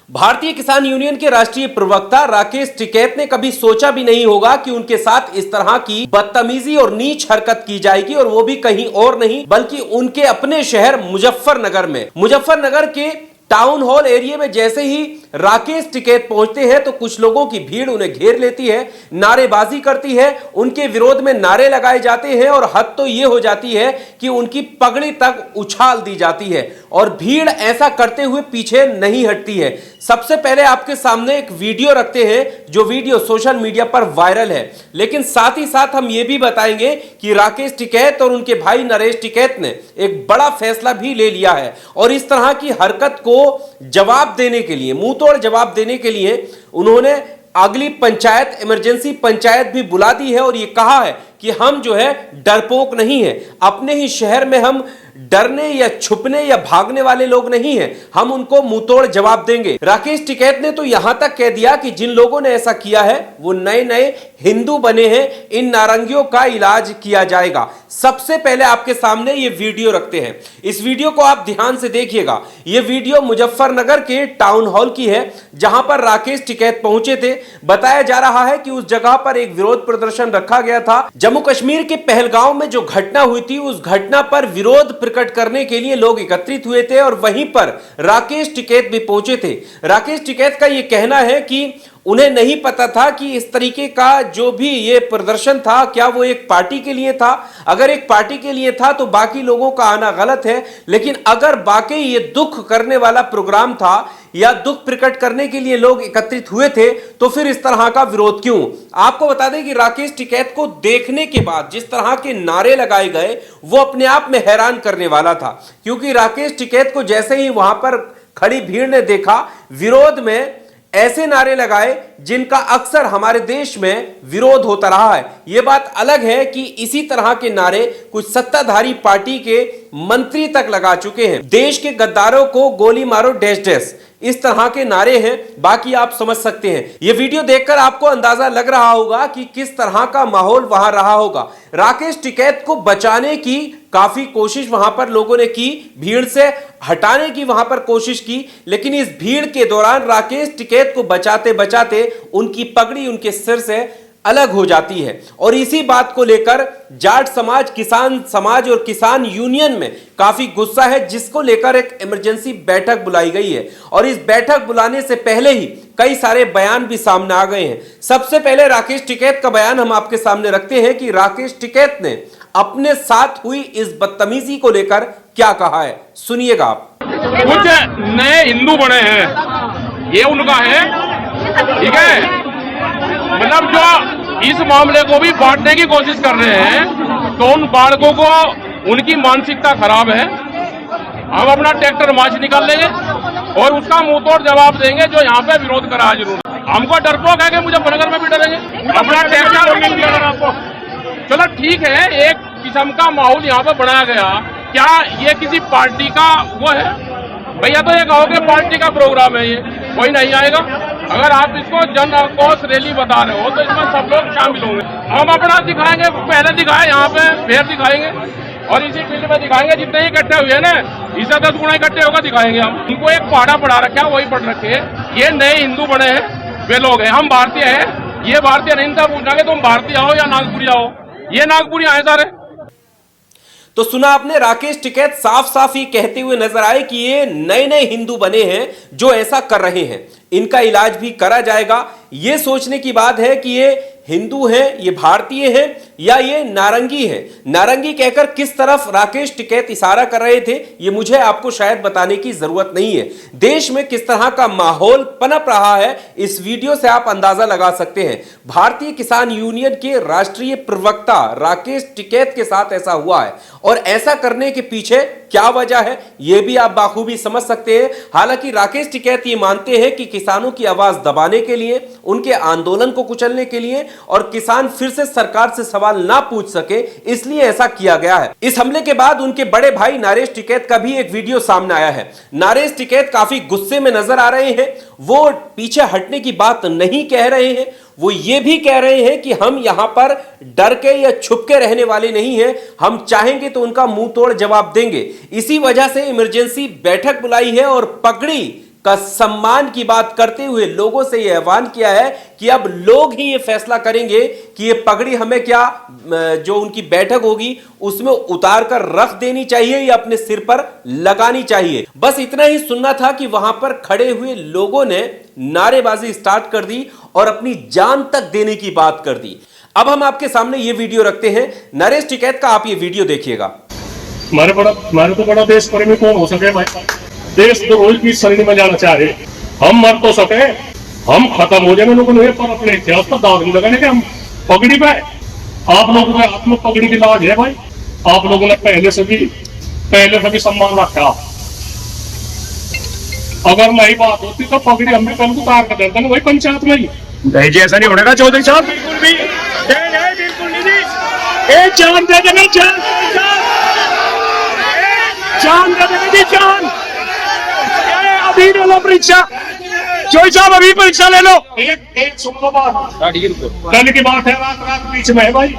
भारतीय किसान यूनियन के राष्ट्रीय प्रवक्ता राकेश टिकैत ने कभी सोचा भी नहीं होगा कि उनके साथ इस तरह की बदतमीजी और नीच हरकत की जाएगी, और वो भी कहीं और नहीं बल्कि उनके अपने शहर मुजफ्फरनगर में। मुजफ्फरनगर के टाउन हॉल एरिया में जैसे ही राकेश टिकैत पहुंचते हैं तो कुछ लोगों की भीड़ उन्हें घेर लेती है, नारेबाजी करती है, उनके विरोध में नारे लगाए जाते हैं और हद तो यह हो जाती है कि उनकी पगड़ी तक उछाल दी जाती है और भीड़ ऐसा करते हुए पीछे नहीं हटती है। सबसे पहले आपके सामने एक वीडियो रखते हैं जो वीडियो सोशल मीडिया पर वायरल है, लेकिन साथ ही साथ हम यह भी बताएंगे कि राकेश टिकैत और उनके भाई नरेश टिकैत ने एक बड़ा फैसला भी ले लिया है और इस तरह की हरकत को जवाब देने के लिए, मुंह तोड़ जवाब देने के लिए उन्होंने अगली पंचायत, इमरजेंसी पंचायत भी बुला दी है और यह कहा है कि हम जो है डरपोक नहीं है, अपने ही शहर में हम डरने या छुपने या भागने वाले लोग नहीं हैं, हम उनको मुंहतोड़ जवाब देंगे। राकेश टिकैत ने तो यहां तक कह दिया कि जिन लोगों ने ऐसा किया है वो नए नए हिंदू बने हैं, इन नारंगियों का इलाज किया जाएगा। सबसे पहले आपके सामने ये वीडियो रखते हैं, इस वीडियो को आप ध्यान से देखिएगा। ये वीडियो मुजफ्फरनगर के टाउन हॉल की है जहां पर राकेश टिकैत पहुंचे थे। बताया जा रहा है कि उस जगह पर एक विरोध प्रदर्शन रखा गया था। जम्मू कश्मीर के पहलगांव में जो घटना हुई थी उस घटना पर विरोध प्रकट करने के लिए लोग एकत्रित हुए थे और वहीं पर राकेश टिकैत भी पहुंचे थे। राकेश टिकैत का यह कहना है कि उन्हें नहीं पता था कि इस तरीके का जो भी ये प्रदर्शन था क्या वो एक पार्टी के लिए था। अगर एक पार्टी के लिए था तो बाकी लोगों का आना गलत है, लेकिन अगर वाकई ये दुख करने वाला प्रोग्राम था या दुख प्रकट करने के लिए लोग एकत्रित हुए थे तो फिर इस तरह का विरोध क्यों। आपको बता दें कि राकेश टिकैत को देखने के बाद जिस तरह के नारे लगाए गए वो अपने आप में हैरान करने वाला था, क्योंकि राकेश टिकैत को जैसे ही वहां पर खड़ी भीड़ ने देखा, विरोध में ऐसे नारे लगाए जिनका अक्सर हमारे देश में विरोध होता रहा है। यह बात अलग है कि इसी तरह के नारे कुछ सत्ताधारी पार्टी के मंत्री तक लगा चुके हैं। देश के गद्दारों को गोली मारो डैश डैश, इस तरह के नारे हैं। बाकी आप समझ सकते हैं, यह वीडियो देखकर आपको अंदाजा लग रहा होगा कि किस तरह का माहौल वहां रहा होगा। राकेश टिकैत को बचाने की काफी कोशिश वहां पर लोगों ने की, भीड़ से हटाने की वहां पर कोशिश की, लेकिन इस भीड़ के दौरान राकेश टिकैत को बचाते बचाते उनकी पगड़ी उनके सिर से अलग हो जाती है। और इसी बात को लेकर जाट समाज, किसान समाज और किसान यूनियन में काफी गुस्सा है, जिसको लेकर एक इमरजेंसी बैठक बुलाई गई है और इस बैठक बुलाने से पहले ही कई सारे बयान भी सामने आ गए हैं। सबसे पहले राकेश टिकैत का बयान हम आपके सामने रखते हैं कि राकेश टिकैत ने अपने साथ हुई इस बदतमीजी को लेकर क्या कहा है, सुनिएगा आप। कुछ नए हिंदू बने हैं, ये उनका है, ठीक है। मतलब जो इस मामले को भी बांटने की कोशिश कर रहे हैं तो उन बालकों को, उनकी मानसिकता खराब है। हम अपना ट्रैक्टर मार्च निकाल लेंगे और उसका मुंहतोड़ जवाब देंगे जो यहाँ पे विरोध करा है। जरूर हमको डरपोक है कि मुजफ्फरनगर में भी डरेंगे, अपना ट्रैक्टर आपको। चलो ठीक है, एक किस्म का माहौल यहाँ पे बनाया गया, क्या ये किसी पार्टी का वो है? भैया तो ये कहो कि पार्टी का प्रोग्राम है, ये कोई नहीं आएगा। अगर आप इसको जन आक्रोश रैली बता रहे हो तो इसमें सब लोग शामिल होंगे। हम अपना दिखाएंगे, पहले दिखाए यहाँ पे, फिर दिखाएंगे और इसी फील्ड में दिखाएंगे। जितने ही इकट्ठे हुए ना, इससे 10 गुना इकट्ठे होकर दिखाएंगे हम। उनको एक पहाड़ा पढ़ा रखा है, वही पढ़ रखे। ये नए हिंदू बने हैं, वे लोग हैं, हम भारतीय हैं। ये भारतीय नहीं था, पूछना कि तुम भारतीय हो या नागपुरी हो। ये नागपुरी आए सारे। तो सुना आपने, राकेश टिकैत साफ साफ ये कहते हुए नजर आए कि ये नए नए हिंदू बने हैं जो ऐसा कर रहे हैं, इनका इलाज भी करा जाएगा। ये सोचने की बात है कि ये हिंदू हैं, ये भारतीय हैं या ये नारंगी हैं। नारंगी कहकर किस तरफ राकेश टिकैत इशारा कर रहे थे ये मुझे आपको शायद बताने की जरूरत नहीं है। देश में किस तरह का माहौल पनप रहा है इस वीडियो से आप अंदाजा लगा सकते हैं। भारतीय किसान यूनियन के राष्ट्रीय प्रवक्ता राकेश टिकैत के साथ ऐसा हुआ है और ऐसा करने के पीछे क्या वजह है यह भी आप बाखूबी समझ सकते हैं। हालांकि राकेश टिकैत ये मानते हैं कि किसानों की आवाज दबाने के लिए, उनके आंदोलन को कुचलने के लिए और किसान फिर से सरकार से सवाल ना पूछ सके, इसलिए ऐसा किया गया है। इस हमले के बाद उनके बड़े भाई नरेश टिकैत का भी एक वीडियो सामने आया है। नरेश टिकैत काफी गुस्से में नजर आ रहे हैं। वो पीछे हटने की बात नहीं कह रहे हैं, वो ये भी कह रहे हैं कि हम यहां पर डर के या छुप के रहने वाले नहीं हैं, हम चाहेंगे तो उनका मुंह तोड़ जवाब देंगे। इसी वजह से इमरजेंसी बैठक बुलाई है और पगड़ी का सम्मान की बात करते हुए लोगों से यह आह्वान किया है कि अब लोग ही ये फैसला करेंगे कि ये पगड़ी हमें क्या जो उनकी बैठक होगी उसमें उतार कर रख देनी चाहिए या अपने सिर पर लगानी चाहिए। बस इतना ही सुनना था कि वहां पर खड़े हुए लोगों ने नारेबाजी स्टार्ट कर दी और अपनी जान तक देने की बात कर दी। अब हम आपके सामने ये वीडियो रखते हैं, नरेश टिकैत का, आप ये वीडियो देखिएगा। हमारे तो बड़ा देश प्रेमी कौन हो सके भाई? देश तो रोज की शरीर में जाना चाहे, हम मर तो सके, हम खत्म हो जाए लोगों ने, पर अपने इतिहास पर दाग नहीं लगाने के हम पगड़ी पे। आप लोगों के हाथ में पगड़ी की लाज है भाई, आप लोगों ने पहले से भी सम्मान रखा। अगर नहीं बात होती तो पगड़ी हम भी कल उतार कर देते वही पंचायत में ही। नहीं जी, ऐसा नहीं होने का चौधरी साहब, बिल्कुल भी नहीं, बिल्कुल नहीं जी। एक जान दे देंगे, जान दे देंगे जी, जान। अभी ले लो परीक्षा, चौधरी साहब अभी परीक्षा ले लो। एक सुन लो बात, कल की बात है, रात बीच में है भाई।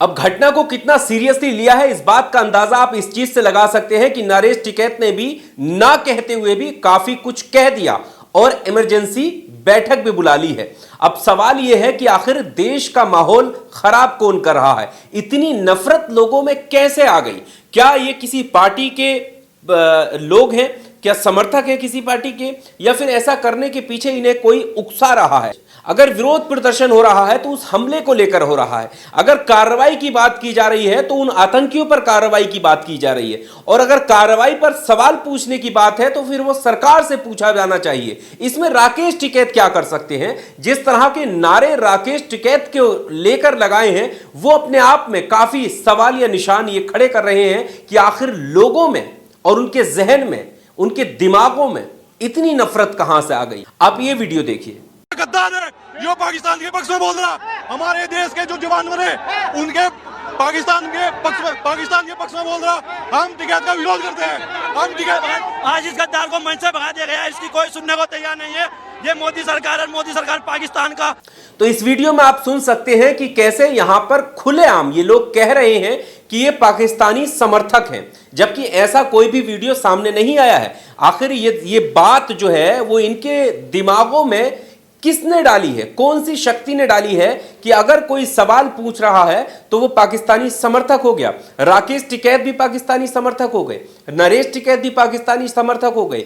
अब घटना को कितना सीरियसली लिया है इस बात का अंदाजा आप इस चीज से लगा सकते हैं कि नरेश टिकैत ने भी ना कहते हुए भी काफी कुछ कह दिया और इमरजेंसी बैठक भी बुला ली है। अब सवाल यह है कि आखिर देश का माहौल खराब कौन कर रहा है? इतनी नफरत लोगों में कैसे आ गई? क्या ये किसी पार्टी के लोग हैं? क्या समर्थक है किसी पार्टी के? या फिर ऐसा करने के पीछे इन्हें कोई उकसा रहा है? अगर विरोध प्रदर्शन हो रहा है तो उस हमले को लेकर हो रहा है। अगर कार्रवाई की बात की जा रही है तो उन आतंकियों पर कार्रवाई की बात की जा रही है। और अगर कार्रवाई पर सवाल पूछने की बात है तो फिर वो सरकार से पूछा जाना चाहिए। इसमें राकेश टिकैत क्या कर सकते हैं? जिस तरह के नारे राकेश टिकैत के लेकर लगाए हैं वो अपने आप में काफी सवाल या निशान ये खड़े कर रहे हैं कि आखिर लोगों में और उनके जहन में, उनके दिमागों में इतनी नफरत कहां से आ गई। आप ये वीडियो देखिए। गद्दार है जो पाकिस्तान के पक्ष में बोल रहा, हमारे देश के जो जवान मरे उनके पाकिस्तान के पक्ष में बोल रहा। हम टिकैत का विरोध करते हैं। हम टिकैत आज इस गद्दार को मंच से भगा दिया गया, इसकी कोई सुनने को तैयार नहीं है। ये मोदी सरकार है, मोदी सरकार पाकिस्तान का। तो इस वीडियो में आप सुन सकते हैं कि कैसे यहां पर खुलेआम ये लोग कह रहे हैं कि ये पाकिस्तानी समर्थक हैं, जबकि ऐसा कोई भी वीडियो सामने नहीं आया है। आखिर ये बात जो है वो इनके दिमागों में किसने डाली है? कौन सी शक्ति ने डाली है कि अगर कोई सवाल पूछ रहा है तो वो पाकिस्तानी समर्थक हो गया? राकेश टिकैत भी पाकिस्तानी समर्थक हो गए, नरेश टिकैत भी पाकिस्तानी समर्थक हो गए।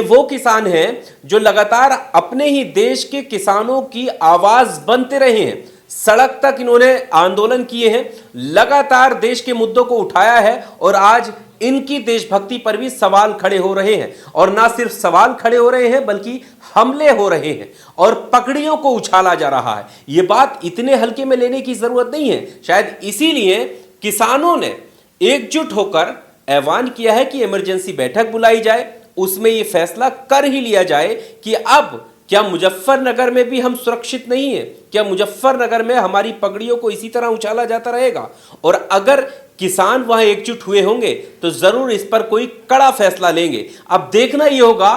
वो किसान हैं जो लगातार अपने ही देश के किसानों की आवाज बनते रहे हैं। सड़क तक इन्होंने आंदोलन किए हैं, लगातार देश के मुद्दों को उठाया है और आज इनकी देशभक्ति पर भी सवाल खड़े हो रहे हैं। और ना सिर्फ सवाल खड़े हो रहे हैं बल्कि हमले हो रहे हैं और पगड़ियों को उछाला जा रहा है। यह बात इतने हल्के में लेने की जरूरत नहीं है। शायद इसीलिए किसानों ने एकजुट होकर ऐलान किया है कि इमरजेंसी बैठक बुलाई जाए, उसमें यह फैसला कर ही लिया जाए कि अब क्या मुजफ्फरनगर में भी हम सुरक्षित नहीं है? क्या मुजफ्फरनगर में हमारी पगड़ियों को इसी तरह उछाला जाता रहेगा? और अगर किसान वहां एकजुट हुए होंगे तो जरूर इस पर कोई कड़ा फैसला लेंगे। अब देखना यह होगा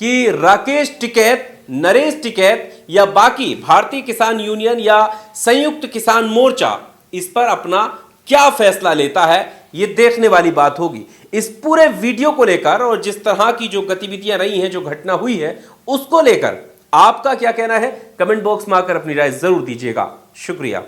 कि राकेश टिकैत, नरेश टिकैत या बाकी भारतीय किसान यूनियन या संयुक्त किसान मोर्चा इस पर अपना क्या फैसला लेता है, ये देखने वाली बात होगी। इस पूरे वीडियो को लेकर और जिस तरह की जो गतिविधियां रही हैं, जो घटना हुई है, उसको लेकर आपका क्या कहना है? कमेंट बॉक्स में आकर अपनी राय जरूर दीजिएगा। शुक्रिया।